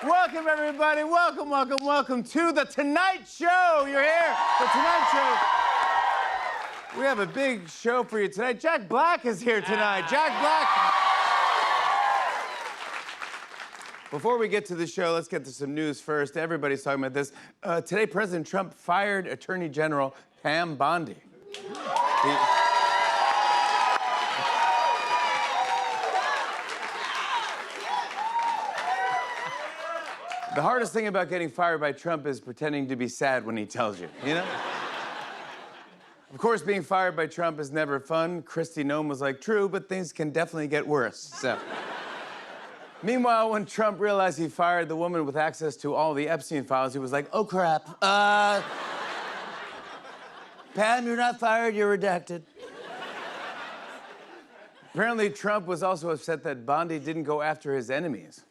Welcome, everybody. Welcome, welcome, welcome to The Tonight Show. You're here. The Tonight Show. We have a big show for you tonight. Jack Black is here tonight. Jack Black. Before we get to the show, let's get to some news first. Everybody's talking about this. Today, President Trump fired Attorney General Pam Bondi. The hardest thing about getting fired by Trump is pretending to be sad when he tells you, you know? Of course, being fired by Trump is never fun. Kristi Noem was like, true, but things can definitely get worse, so. Meanwhile, when Trump realized he fired the woman with access to all the Epstein files, he was like, oh, crap. Pam, you're not fired, you're redacted. Apparently, Trump was also upset that Bondi didn't go after his enemies.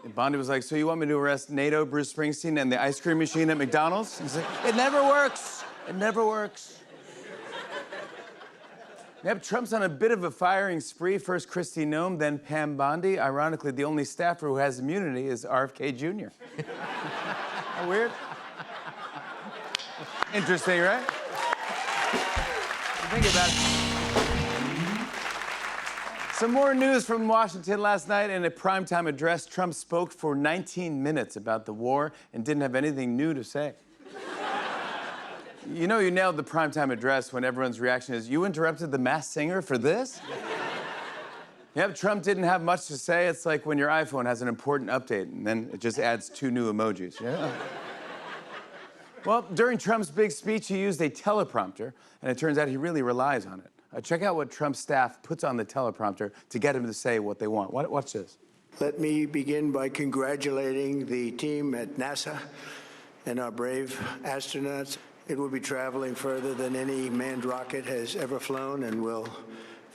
And Bondi was like, so you want me to arrest NATO, Bruce Springsteen, and the ice cream machine at McDonald's? He's like, it never works. It never works. Yep, Trump's on a bit of a firing spree. First Kristi Noem, then Pam Bondi. Ironically, the only staffer who has immunity is RFK Jr. How weird? Interesting, right? Think about it. Some more news from Washington last night. In a primetime address, Trump spoke for 19 minutes about the war and didn't have anything new to say. You know you nailed the primetime address when everyone's reaction is, you interrupted the Masked Singer for this? Yep, Trump didn't have much to say. It's like when your iPhone has an important update and then it just adds 2 new emojis. Yeah. Well, during Trump's big speech, he used a teleprompter, and it turns out he really relies on it. Check out what Trump's staff puts on the teleprompter to get him to say what they want. Watch this. Let me begin by congratulating the team at NASA and our brave astronauts. It will be traveling further than any manned rocket has ever flown and will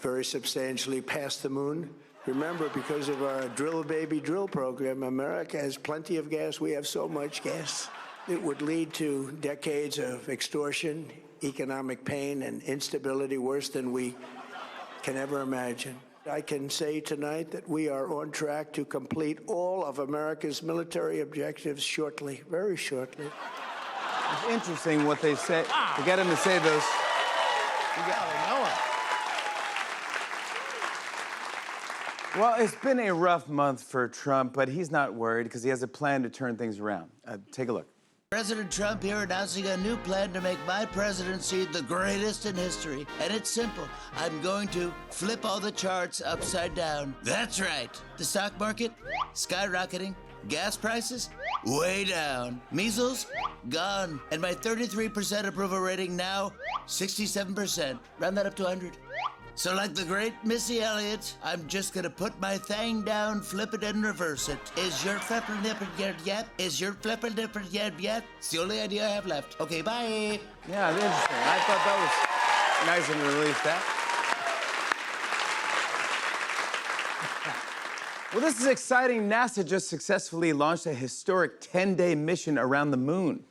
very substantially pass the moon. Remember, because of our Drill Baby Drill program, America has plenty of gas. We have so much gas. It would lead to decades of extortion, economic pain, and instability worse than we can ever imagine. I can say tonight that we are on track to complete all of America's military objectives shortly, very shortly. It's interesting what they say. To get him to say those. Well, it's been a rough month for Trump, but he's not worried because he has a plan to turn things around. Take a look. President Trump here announcing a new plan to make my presidency the greatest in history. And it's simple. I'm going to flip all the charts upside down. That's right. The stock market, skyrocketing. Gas prices, way down. Measles, gone. And my 33% approval rating now, 67%. Round that up to 100. So like the great Missy Elliott, I'm just gonna put my thing down, flip it, and reverse it. Is your flipper nipper yet? Is your flipper nipper yet? It's the only idea I have left. Okay, bye. Yeah, interesting. I thought that was nice of him to release that. Well, this is exciting. NASA just successfully launched a historic 10-day mission around the moon.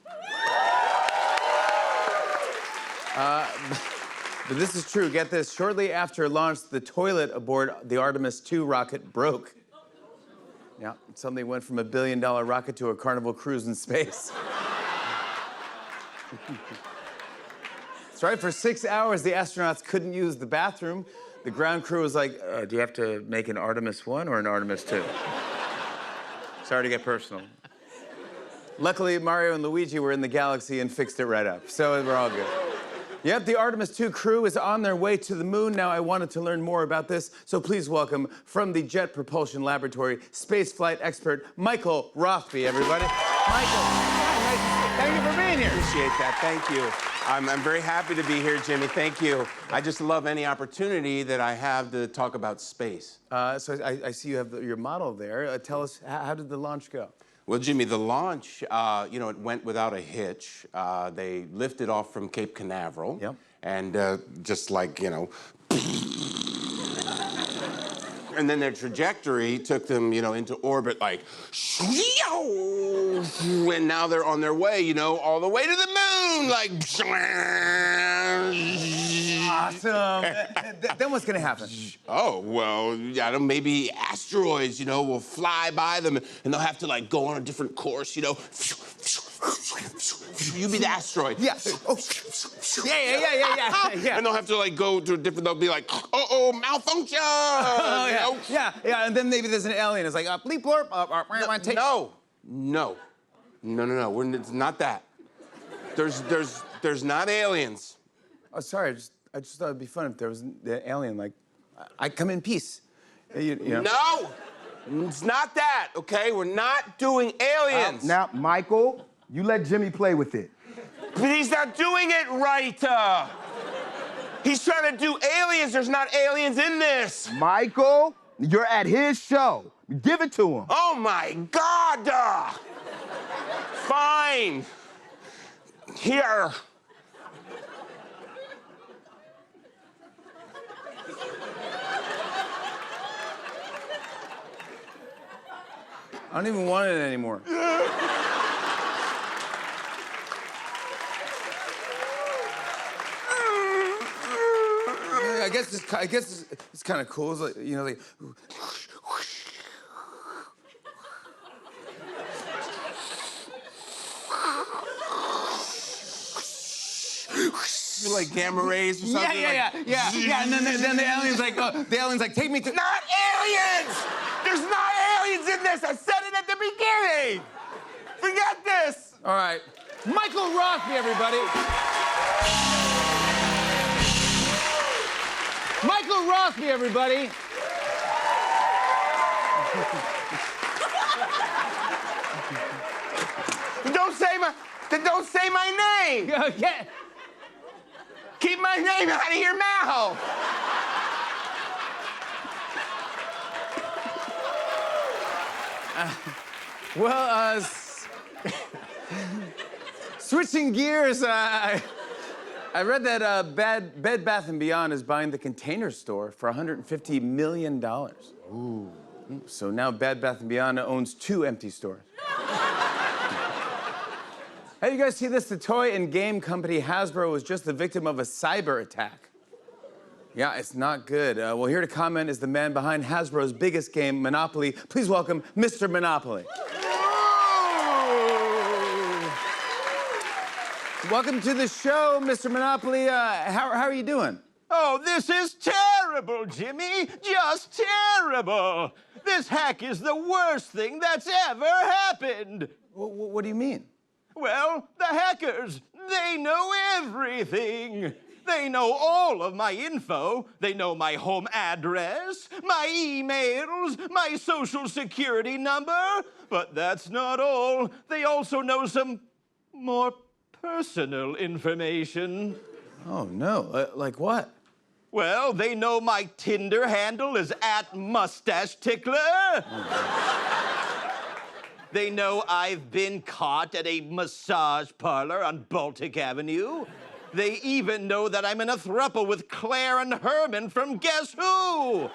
But this is true. Get this. Shortly after launch, the toilet aboard the Artemis II rocket broke. Yeah, suddenly went from a $1 billion rocket to a Carnival cruise in space. That's right. For 6 hours, the astronauts couldn't use the bathroom. The ground crew was like, do you have to make an Artemis 1 or an Artemis 2? Sorry to get personal. Luckily, Mario and Luigi were in the galaxy and fixed it right up, so we're all good. Yep, the Artemis II crew is on their way to the moon. Now, I wanted to learn more about this, so please welcome, from the Jet Propulsion Laboratory, spaceflight expert Michael Rothby, everybody. Michael, thank you for being here. Appreciate that, thank you. I'm very happy to be here, Jimmy, thank you. I just love any opportunity that I have to talk about space. So I see you have your model there. Tell us, how did the launch go? Well, Jimmy, the launch, it went without a hitch. They lifted off from Cape Canaveral. Yep. And just like, And then their trajectory took them, into orbit like, and now they're on their way, all the way to the moon, like. Awesome. Then what's gonna happen? Oh, well, I don't, maybe asteroids, will fly by them and they'll have to like go on a different course, You be the asteroid. Yeah. Oh. Yeah. And they'll have to like go to a different, they'll be like, malfunction! Oh, yeah. And then maybe there's an alien. It's like, bleep blorp. Take. No. It's not that. There's not aliens. Oh, sorry. I just thought it'd be fun if there was an alien. Like, I come in peace. You know. No, it's not that. Okay, we're not doing aliens. Now, Michael, you let Jimmy play with it. But he's not doing it right. He's trying to do aliens. There's not aliens in this. Michael, you're at his show. Give it to him. Oh my God. Fine. Here. I don't even want it anymore. I guess it's kind of cool. It's like, like. Like gamma rays or something. Yeah. And then the alien's like, take me to. Not aliens! There's not aliens in this! I said it at the beginning! Forget this! All right. Michael Rothby, everybody. Michael Rothby, everybody. Don't say my name! Yeah. Keep my name out of your mouth! Switching gears, I read that Bed Bath & Beyond is buying the Container Store for $150 million. Ooh. So now Bed Bath & Beyond owns 2 empty stores. Hey, you guys see this? The toy and game company Hasbro was just the victim of a cyber attack. Yeah, it's not good. Well, here to comment is the man behind Hasbro's biggest game, Monopoly. Please welcome Mr. Monopoly. Welcome to the show, Mr. Monopoly. How are you doing? Oh, this is terrible, Jimmy. Just terrible. This hack is the worst thing that's ever happened. What do you mean? Well, the hackers, they know everything. They know all of my info. They know my home address, my emails, my social security number. But that's not all. They also know some more personal information. Oh, no. Like what? Well, they know my Tinder handle is @MustacheTickler. They know I've been caught at a massage parlor on Baltic Avenue. They even know that I'm in a throuple with Claire and Herman from Guess Who?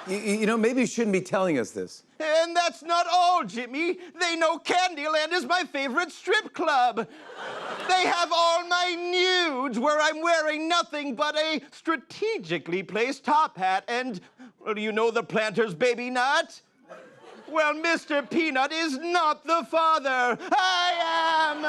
Maybe you shouldn't be telling us this. And that's not all, Jimmy. They know Candyland is my favorite strip club. They have all my nudes where I'm wearing nothing but a strategically placed top hat and, well, do you know the planter's baby nut? Well, Mr. Peanut is not the father. I am.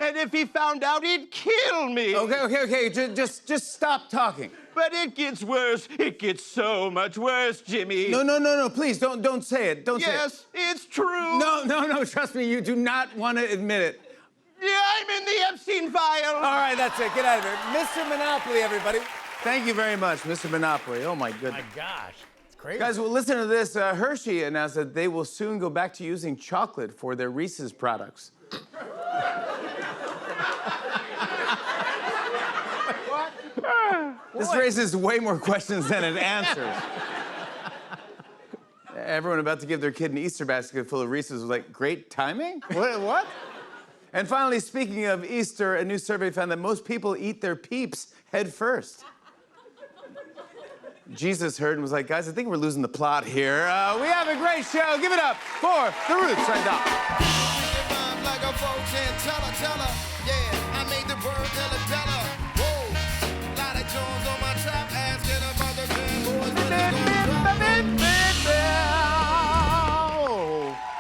And if he found out, he'd kill me. Okay. Just stop talking. But it gets worse. It gets so much worse, Jimmy. No. Please, don't say it. Don't say it. Yes, it's true. No. Trust me, you do not want to admit it. Yeah, I'm in the Epstein file. All right, that's it. Get out of here. Mr. Monopoly, everybody. Thank you very much, Mr. Monopoly. Oh, my goodness. My gosh. It's crazy. Guys, well, listen to this. Hershey announced that they will soon go back to using chocolate for their Reese's products. This raises way more questions than it answers. Everyone about to give their kid an Easter basket full of Reese's was like, great timing? What? And finally, speaking of Easter, a new survey found that most people eat their peeps head first. Jesus heard and was like, guys, I think we're losing the plot here. We have a great show. Give it up for the Roots right now. Like a fortune teller. Yeah, I made the word Della. Whoa, lot of Jones on my trap, asking about the grand boys when they gonna drop.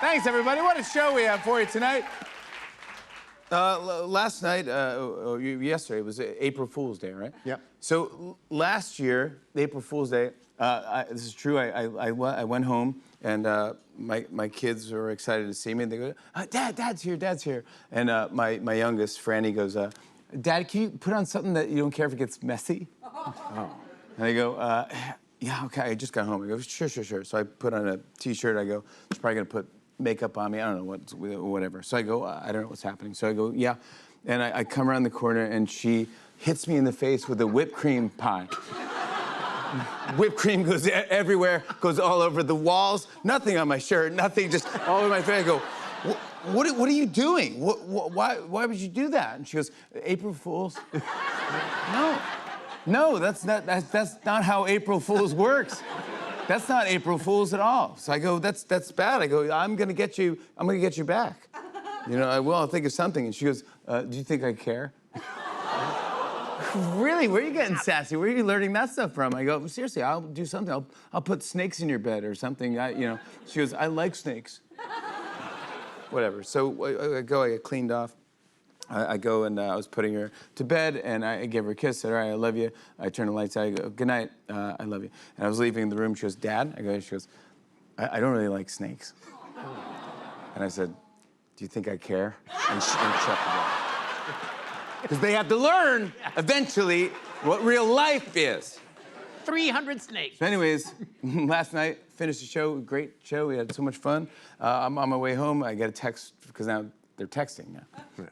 Thanks, everybody. What a show we have for you tonight. Last night, yesterday, was April Fool's Day, right? Yep. So last year, April Fool's Day, this is true, I went home and my kids were excited to see me. And they go, Dad's here. And my youngest, Franny, goes, Dad, can you put on something that you don't care if it gets messy? Oh. And I go, yeah, okay, I just got home. I go, sure. So I put on a T-shirt. I go, she's probably gonna put makeup on me. I don't know whatever. So I go, I don't know what's happening. So I go, yeah. And I come around the corner and she hits me in the face with a whipped cream pie. Whipped cream goes everywhere, goes all over the walls. Nothing on my shirt, nothing, just all over my face. I go, what are you doing? Why would you do that? And she goes, April Fools? No, that's not how April Fools works. That's not April Fools at all. So I go, that's bad. I go, I'm gonna get you back. You know, I'll think of something. And she goes, do you think I care? Really? Where are you getting sassy? Where are you learning that stuff from? I go, seriously, I'll do something. I'll put snakes in your bed or something. She goes, I like snakes. Whatever. So I get cleaned off. I go and I was putting her to bed and I gave her a kiss, said, all right, I love you. I turned the lights out, I go, good night, I love you. And I was leaving the room, she goes, Dad? She goes, I don't really like snakes. And I said, do you think I care? And shut the door. Because they have to learn, eventually, what real life is. 300 snakes. So anyways, last night, finished the show, great show, we had so much fun. I'm on my way home, I get a text, because now they're texting now.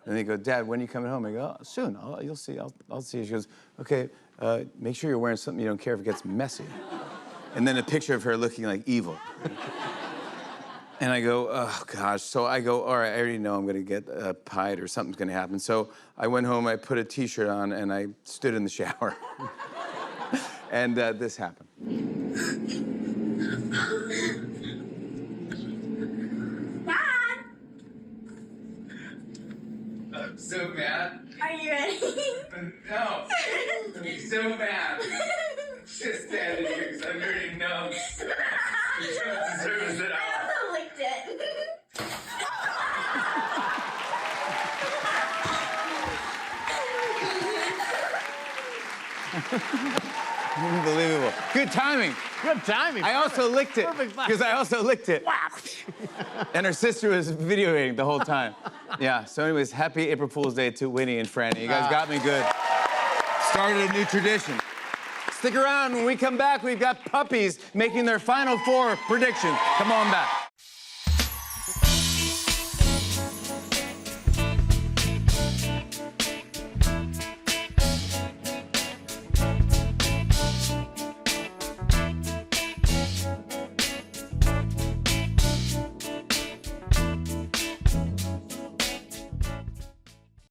And they go, Dad, when are you coming home? I go, oh, soon, you'll see, I'll see. She goes, okay, make sure you're wearing something you don't care if it gets messy. And then a picture of her looking like evil. And I go, oh gosh. So I go, all right, I already know I'm gonna get pied or something's gonna happen. So I went home, I put a T-shirt on, and I stood in the shower. And this happened. I'm so mad. Are you ready? No. I'm so mad. Just standing here because I'm already numb. You don't deserve it at all. I also licked it. Unbelievable. Good timing. Good timing. I also licked it. Perfect. Because I also licked it. And her sister was videoing the whole time. Yeah, so anyways, happy April Fool's Day to Winnie and Franny. You guys got me good. Started a new tradition. Stick around. When we come back, we've got puppies making their Final Four predictions. Come on back.